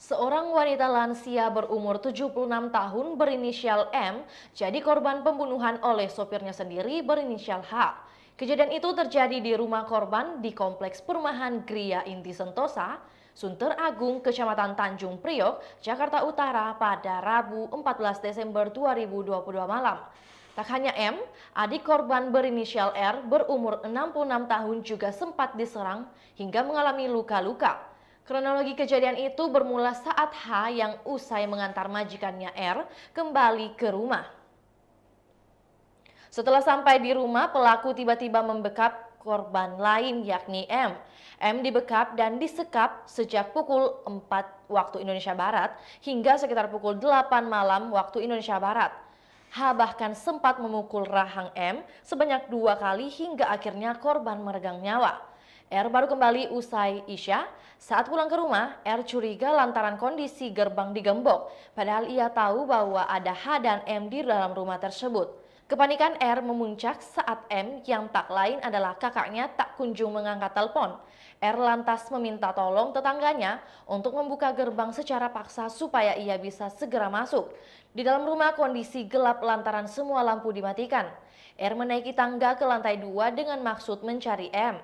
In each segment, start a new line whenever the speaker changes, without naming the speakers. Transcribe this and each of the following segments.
Seorang wanita lansia berumur 76 tahun berinisial M jadi korban pembunuhan oleh sopirnya sendiri berinisial H. Kejadian itu terjadi di rumah korban di kompleks perumahan Gria Inti Sentosa, Sunter Agung, Kecamatan Tanjung Priok, Jakarta Utara pada Rabu 14 Desember 2022 malam. Tak hanya M, adik korban berinisial R berumur 66 tahun juga sempat diserang hingga mengalami luka-luka. Kronologi kejadian itu bermula saat H yang usai mengantar majikannya R kembali ke rumah. Setelah sampai di rumah, pelaku tiba-tiba membekap korban lain yakni M. M dibekap dan disekap sejak pukul 4 waktu Indonesia Barat hingga sekitar pukul 8 malam waktu Indonesia Barat. H bahkan sempat memukul rahang M sebanyak 2 kali hingga akhirnya korban meregang nyawa. R baru kembali usai Isya. Saat pulang ke rumah, R curiga lantaran kondisi gerbang digembok. Padahal ia tahu bahwa ada H dan M di dalam rumah tersebut. Kepanikan R memuncak saat M yang tak lain adalah kakaknya tak kunjung mengangkat telepon. R lantas meminta tolong tetangganya untuk membuka gerbang secara paksa supaya ia bisa segera masuk. Di dalam rumah kondisi gelap lantaran semua lampu dimatikan. R menaiki tangga ke lantai 2 dengan maksud mencari M.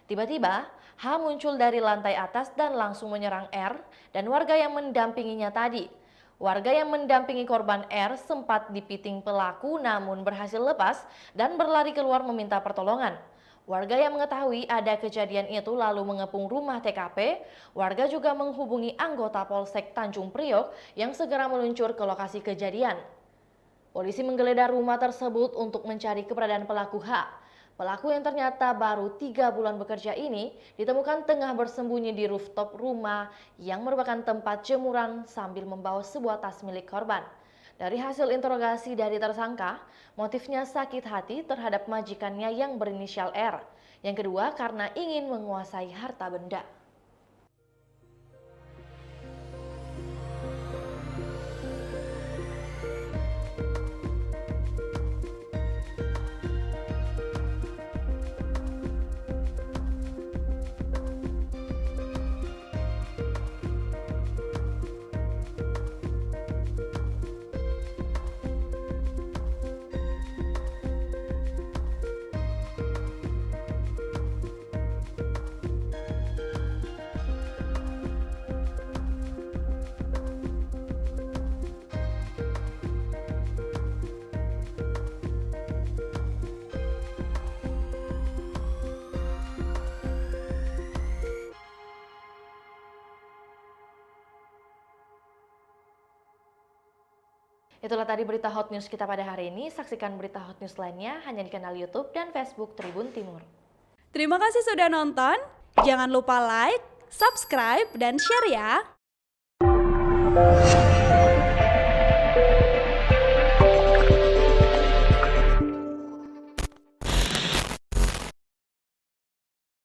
Tiba-tiba, H muncul dari lantai atas dan langsung menyerang R dan warga yang mendampinginya tadi. Warga yang mendampingi korban R sempat dipiting pelaku namun berhasil lepas dan berlari keluar meminta pertolongan. Warga yang mengetahui ada kejadian itu lalu mengepung rumah TKP. Warga juga menghubungi anggota Polsek Tanjung Priok yang segera meluncur ke lokasi kejadian. Polisi menggeledah rumah tersebut untuk mencari keberadaan pelaku H. Pelaku yang ternyata baru 3 bulan bekerja ini ditemukan tengah bersembunyi di rooftop rumah yang merupakan tempat jemuran sambil membawa sebuah tas milik korban. Dari hasil interogasi dari tersangka, motifnya sakit hati terhadap majikannya yang berinisial R. Yang kedua karena ingin menguasai harta benda. Itulah tadi berita hot news kita pada hari ini. Saksikan berita hot news lainnya hanya di kanal YouTube dan Facebook Tribun Timur.
Terima kasih sudah nonton. Jangan lupa like, subscribe, dan share ya.